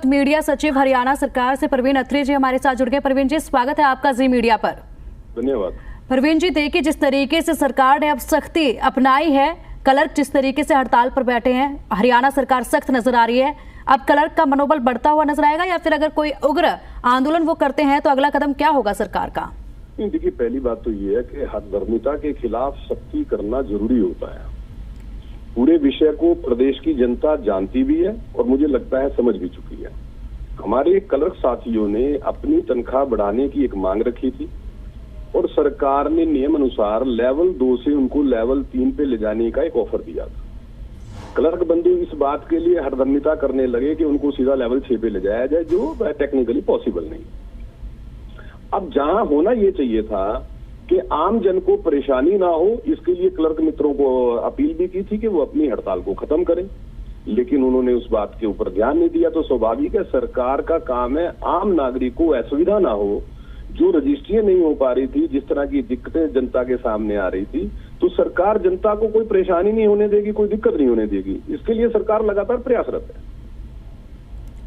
Media सचिव हरियाणा सरकार से परवीन अत्री जी हमारे साथ जुड़ गए। परवीन जी, स्वागत है आपका जी मीडिया पर। धन्यवाद। परवीन जी, देखिए जिस तरीके से सरकार ने अब सख्ती अपनाई है, क्लर्क जिस तरीके से हड़ताल पर बैठे हैं, हरियाणा सरकार सख्त नजर आ रही है। अब क्लर्क का मनोबल बढ़ता हुआ नजर आएगा या फिर अगर कोई उग्र आंदोलन वो करते हैं तो अगला कदम क्या होगा सरकार का? देखिए, पहली बात तो ये है कि हठधर्मिता के खिलाफ सख्ती करना जरूरी होता है। पूरे विषय को प्रदेश की जनता जानती भी है और मुझे लगता है समझ भी चुकी है। हमारे क्लर्क साथियों ने अपनी तनख्वाह बढ़ाने की एक मांग रखी थी और सरकार ने नियम अनुसार लेवल 2 से उनको लेवल 3 पे ले जाने का एक ऑफर दिया था। क्लर्क बंधु इस बात के लिए हठधर्मिता करने लगे कि उनको सीधा लेवल 6 पे ले जाया जाए, जो टेक्निकली पॉसिबल नहीं। अब जहां होना ये चाहिए था कि आम जन को परेशानी ना हो, इसके लिए क्लर्क मित्रों को अपील भी की थी कि वो अपनी हड़ताल को खत्म करें, लेकिन उन्होंने उस बात के ऊपर ध्यान नहीं दिया। तो स्वाभाविक है, सरकार का काम है आम नागरिक को असुविधा ना हो। जो रजिस्ट्रियां नहीं हो पा रही थी, जिस तरह की दिक्कतें जनता के सामने आ रही थी, तो सरकार जनता को कोई परेशानी नहीं होने देगी, कोई दिक्कत नहीं होने देगी। इसके लिए सरकार लगातार प्रयासरत है।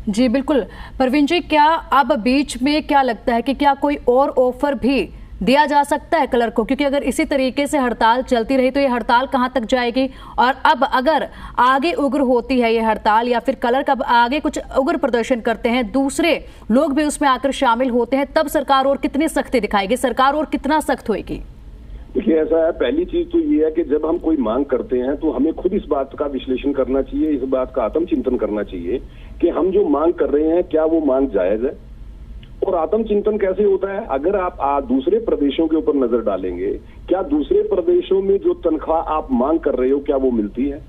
जी बिल्कुल। परवीन जी, क्या अब बीच में क्या लगता है कि क्या कोई और ऑफर भी दिया जा सकता है क्लर्क को? क्योंकि अगर इसी तरीके से हड़ताल चलती रही तो ये हड़ताल कहां तक जाएगी? और अब अगर आगे उग्र होती है ये हड़ताल या फिर क्लर्क अब आगे कुछ उग्र प्रदर्शन करते हैं, दूसरे लोग भी उसमें आकर शामिल होते हैं, तब सरकार और कितनी सख्ती दिखाएगी, सरकार और कितना सख्त होगी? देखिए, ऐसा है, पहली चीज तो ये है कि जब हम कोई मांग करते हैं तो हमें खुद इस बात का विश्लेषण करना चाहिए, इस बात का आत्मचिंतन करना चाहिए कि हम जो मांग कर रहे हैं क्या वो मांग जायज है। और आत्मचिंतन कैसे होता है? अगर आप दूसरे प्रदेशों के ऊपर नजर डालेंगे, क्या दूसरे प्रदेशों में जो तनख्वाह आप मांग कर रहे हो क्या वो मिलती है?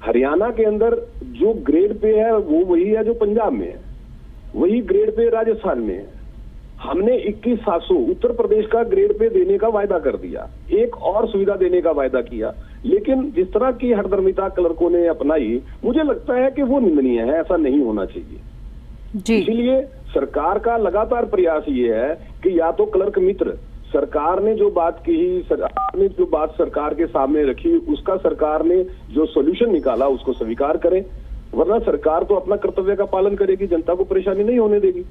हरियाणा के अंदर जो ग्रेड पे है वो वही है जो पंजाब में है, वही ग्रेड पे राजस्थान में है। हमने 21,700 उत्तर प्रदेश का ग्रेड पे देने का वायदा कर दिया, एक और सुविधा देने का वायदा किया, लेकिन जिस तरह की हठधर्मिता क्लर्कों ने अपनाई, मुझे लगता है कि वो निंदनीय है, ऐसा नहीं होना चाहिए जी। इसीलिए सरकार का लगातार प्रयास ये है कि या तो क्लर्क मित्र, सरकार ने जो बात कही, सरकार ने जो बात सरकार के सामने रखी, उसका सरकार ने जो सोल्यूशन निकाला उसको स्वीकार करें, वरना सरकार तो अपना कर्तव्य का पालन करेगी, जनता को परेशानी नहीं होने देगी।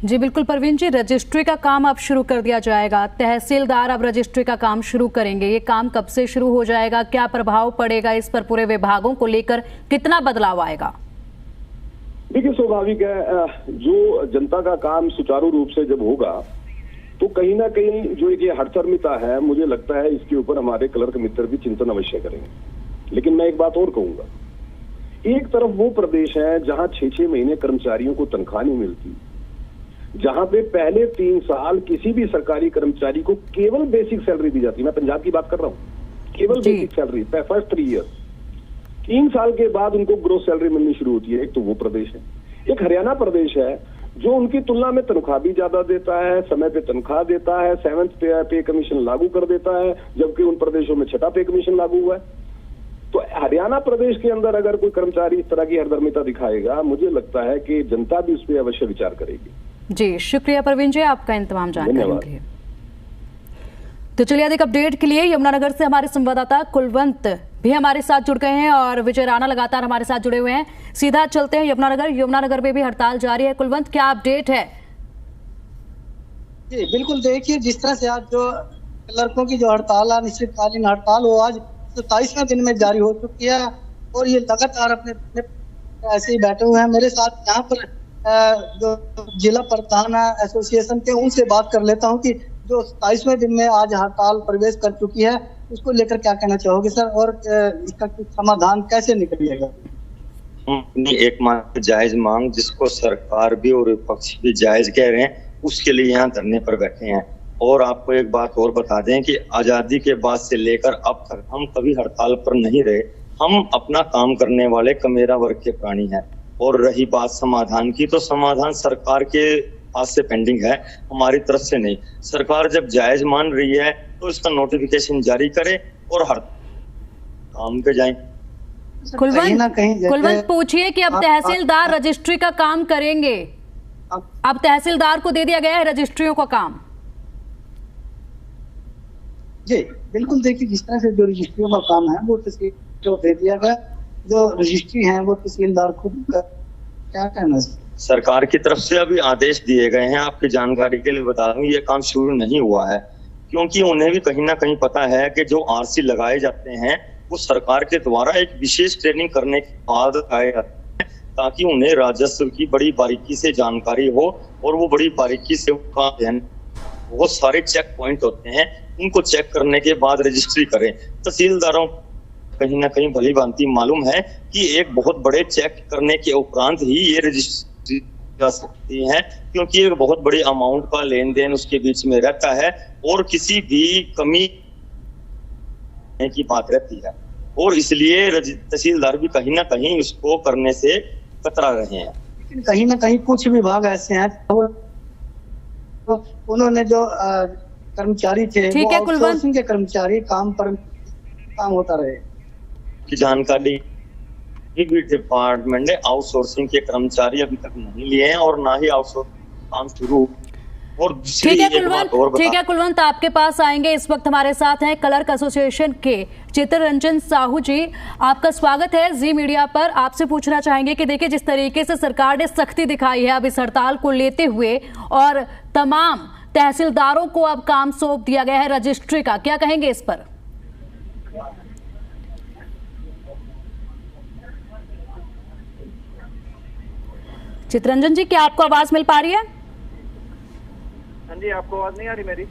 जी बिल्कुल। परवीन जी, रजिस्ट्री का काम अब शुरू कर दिया जाएगा, तहसीलदार अब रजिस्ट्री का काम शुरू करेंगे, ये काम कब से शुरू हो जाएगा, क्या प्रभाव पड़ेगा इस पर, पूरे विभागों को लेकर कितना बदलाव आएगा? देखिए, स्वाभाविक है, जो जनता का काम सुचारू रूप से जब होगा तो कहीं ना कहीं जो ये हठधर्मिता है, मुझे लगता है इसके ऊपर हमारे क्लर्क मित्र भी चिंतन अवश्य करेंगे। लेकिन मैं एक बात और कहूंगा, एक तरफ वो प्रदेश है जहां 6-6 महीने कर्मचारियों को तनख्वाह नहीं मिलती, जहां पे पहले 3 साल किसी भी सरकारी कर्मचारी को केवल बेसिक सैलरी दी जाती है। मैं पंजाब की बात कर रहा हूँ, केवल बेसिक सैलरी फर्स्ट 3 ईयर। 3 साल के बाद उनको ग्रोस सैलरी मिलनी शुरू होती है। एक तो वो प्रदेश है, एक हरियाणा प्रदेश है जो उनकी तुलना में तनख्वाह भी ज्यादा देता है, समय पे तनख्वाह देता है, 7th पे कमीशन लागू कर देता है, जबकि उन प्रदेशों में 6ठा पे कमीशन लागू हुआ है। तो हरियाणा प्रदेश के अंदर अगर कोई कर्मचारी इस तरह की हठधर्मिता दिखाएगा, मुझे लगता है कि जनता भी उस पर अवश्य विचार करेगी। जी शुक्रिया परवीन जी, आपका इंतजाम जानकारी के लिए। तो चलिए, अधिक अपडेट के लिए यमुनानगर से हमारे संवाददाता कुलवंत भी हमारे साथ जुड़ गए हैं और विजय राणा लगातार हमारे साथ जुड़े हुए हैं। सीधा चलते हैं यमुनानगर में भी हड़ताल जारी है। कुलवंत, क्या अपडेट है? जी बिल्कुल, देखिए जिस तरह से आज जो क्लर्कों की जो हड़ताल है, अनिश्चितकालीन हड़ताल, वो आज 27वें दिन में जारी हो चुकी है और ये लगातार अपने ऐसे ही बैठे हुए हैं। मेरे साथ यहाँ पर जो जिला प्रधान है एसोसिएशन के, उनसे बात कर लेता हूँ कि जो 27वें दिन में आज हड़ताल प्रवेश कर चुकी है, उसको लेकर क्या कहना चाहोगे सर, और इसका कुछ समाधान कैसे निकलेगा? एकमात्र जायज मांग जिसको सरकार भी और विपक्ष भी जायज कह रहे हैं, उसके लिए यहाँ धरने पर बैठे हैं। और आपको एक बात और बता दें कि आजादी के बाद से लेकर अब तक हम कभी हड़ताल पर नहीं रहे। हम अपना काम करने वाले कमेरा वर्ग के प्राणी हैं। और रही बात समाधान की, तो समाधान सरकार के पास से पेंडिंग है, हमारी तरफ से नहीं। सरकार जब जायज मान रही है तो इसका नोटिफिकेशन जारी करे और हर काम पे जाए। कुलवंत पूछिए कि अब तहसीलदार रजिस्ट्री का काम करेंगे, अब तहसीलदार को दे दिया गया है रजिस्ट्रियों का काम। जी बिल्कुल, देखिए जिस तरह से जो रजिस्ट्रियों का काम है वो तहसील को दे दिया गया, जो रजिस्ट्री है वो तहसीलदार खुद क्या कहना है? सरकार की तरफ से अभी आदेश दिए गए हैं, आपकी जानकारी के लिए बता दूं, ये काम शुरू नहीं हुआ है, क्योंकि उन्हें भी कहीं ना कहीं पता है कि जो आरसी लगाए जाते हैं वो सरकार के द्वारा एक विशेष ट्रेनिंग करने के बाद लगाए जाते हैं, ताकि उन्हें राजस्व की बड़ी बारीकी से जानकारी हो और वो बड़ी बारीकी से उनका बहुत सारे चेक पॉइंट होते हैं, उनको चेक करने के बाद रजिस्ट्री करें। तहसीलदारों कहीं ना कहीं भली भांति मालूम है कि एक बहुत बड़े चेक करने के उपरांत ही ये रजिस्ट्री जा सकती है, क्योंकि एक बहुत बड़ी अमाउंट का लेन देन उसके बीच में रहता है और किसी भी कमी की बात रहती है, और इसलिए तहसीलदार भी कहीं ना कहीं उसको करने से कतरा रहे हैं। लेकिन कहीं ना कहीं कुछ विभाग ऐसे हैं तो उन्होंने जो कर्मचारी थे वो आउटसोर्सिंग के कर्मचारी काम होता रहे की जानकारी भी डिपार्टमेंट ने आउटसोर्सिंग के कर्मचारी अभी तक नहीं लिए हैं और ना ही आउटसोर्सिंग काम शुरू। और ठीक है कुलवंत, आपके पास आएंगे। इस वक्त हमारे साथ हैं क्लर्क एसोसिएशन के चित्तरंजन साहू जी, आपका स्वागत है जी मीडिया पर। आपसे पूछना चाहेंगे कि देखिए, जिस तरीके से सरकार ने सख्ती दिखाई है अब इस हड़ताल को लेते हुए और तमाम तहसीलदारों को अब काम सौंप दिया गया है रजिस्ट्री का, क्या कहेंगे इस पर? चित्तरंजन जी, क्या आपको आवाज मिल पा रही है? हाँ जी, आपको आवाज नहीं आ रही मेरी?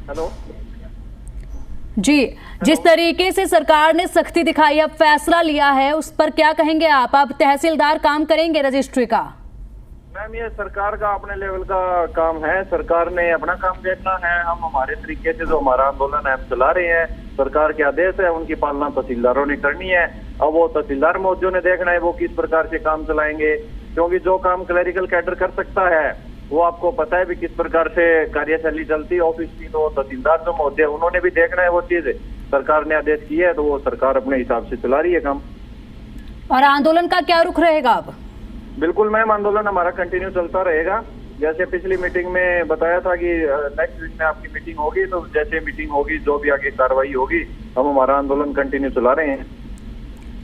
हेलो जी, जिस तरीके से सरकार ने सख्ती दिखाई, अब फैसला लिया है, उस पर क्या कहेंगे आप? अब तहसीलदार काम करेंगे रजिस्ट्री का? मैम, ये सरकार का अपने लेवल का काम है, सरकार ने अपना काम देखना है। हम हमारे तरीके से जो हमारा आंदोलन है हम चला रहे हैं, सरकार के आदेश है उनकी पालना तहसीलदारों ने करनी है। अब वो तहसीलदार मौजूदों ने देखना है वो किस प्रकार से काम चलाएंगे, क्योंकि जो काम क्लरिकल कैडर कर सकता है वो आपको पता है भी किस प्रकार से कार्यशैली चलती है ऑफिस की, तो तहसीलदार जो महोदय उन्होंने भी देखना है वो चीज। सरकार ने आदेश किया है तो वो सरकार अपने हिसाब से चला रही है काम। और आंदोलन का क्या रुख रहेगा अब? बिल्कुल मैम, आंदोलन हमारा कंटिन्यू चलता रहेगा। जैसे पिछली मीटिंग में बताया था कि नेक्स्ट वीक में आपकी मीटिंग होगी, तो जैसे मीटिंग होगी जो भी आगे कार्रवाई होगी हम हमारा आंदोलन कंटिन्यू चला रहे हैं।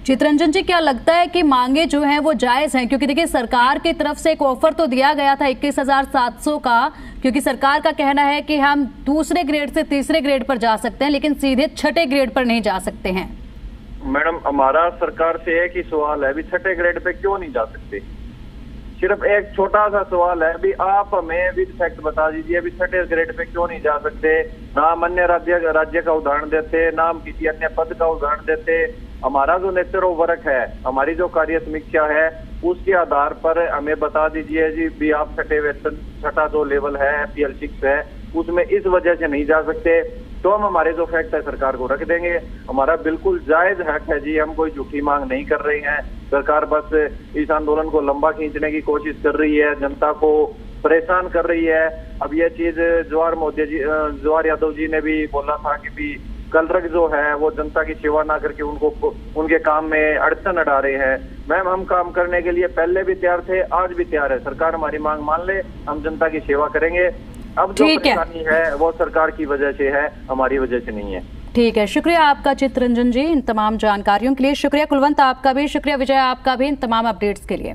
चित्तरंजन जी, क्या लगता है कि मांगे जो हैं वो जायज हैं? क्योंकि देखिए, सरकार की तरफ से एक ऑफर तो दिया गया था 21,700 का, क्योंकि सरकार का कहना है कि हम दूसरे ग्रेड से तीसरे ग्रेड पर जा सकते हैं लेकिन सीधे छठे ग्रेड पर नहीं जा सकते हैं। मैडम, हमारा सरकार से एक ही सवाल है, अभी छठे ग्रेड पे क्यों नहीं जा सकते? सिर्फ एक छोटा सा सवाल है, अभी आप हमें विद फैक्ट बता दीजिए, अभी छठे ग्रेड पे क्यों नहीं जा सकते? ना हम अन्य राज्य का उदाहरण देते, ना हम किसी अन्य पद का उदाहरण देते। हमारा जो नेचर ऑफ वर्क है, हमारी जो कार्य समीक्षा है, उसके आधार पर हमें बता दीजिए जी भी आप छठे वेतन, छठा जो लेवल है PL6 है, उसमें इस वजह से नहीं जा सकते, तो हम हमारे जो फैक्ट है सरकार को रख देंगे। हमारा बिल्कुल जायज हक है जी, हम कोई झूठी मांग नहीं कर रहे हैं। सरकार बस इस आंदोलन को लंबा खींचने की कोशिश कर रही है, जनता को परेशान कर रही है। अब ये चीज जवाहर यादव जी ने भी बोला था कि भी क्लर्क जो है वो जनता की सेवा ना करके उनको उनके काम में अड़चन अड़ा रहे हैं। मैम, हम काम करने के लिए पहले भी तैयार थे, आज भी तैयार है। सरकार हमारी मांग मान ले, हम जनता की सेवा करेंगे। अब जो परेशानी है वो सरकार की वजह से है, हमारी वजह से नहीं है। ठीक है, शुक्रिया आपका चित्तरंजन जी इन तमाम जानकारियों के लिए। शुक्रिया कुलवंत आपका भी, शुक्रिया विजय आपका भी इन तमाम अपडेट्स के लिए।